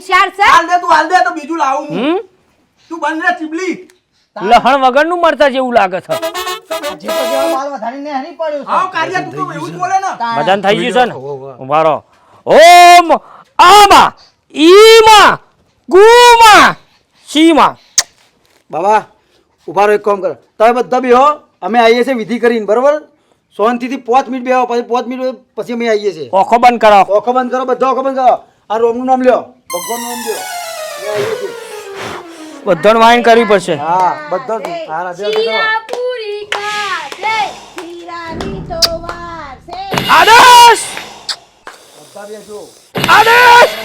ચાર છે હાલ દે તો બીજું લાવું હું તું બંધ રે ચીબલી લહણ વગરનું મરતા જેવું લાગે છે જે તો જેવો માલ વધારીને હરી પડ્યો છે આવ કાર્ય તું તો એવું જ બોલે ને બધાને થઈ ગયું છે ને ઉભા રહો ઓમ આમા ઈમા ગુમા સીમા બાબા ઉભા રહો એક કામ કરો તમે બધા બેહો અમે આવીએ છીએ વિધિ કરીને બરોબર શાંતિથી 5 મિનિટ બેહો પછી 5 મિનિટ પછી અમે આવીએ છીએ ઓખો બંધ કરો ઓખો બંધ કરો બધા ઓખો બંધ કરો આ રોમનું નામ લ્યો ભગવાનનું નામ લ્યો અમે આવીએ છીએ બધાને વાઈન કરવી પડશે હા બધા હા રાધે રાધે કરો પૂરી કાઢે શીરાની તો વાર છે આદેશ બધા બેસો આદેશ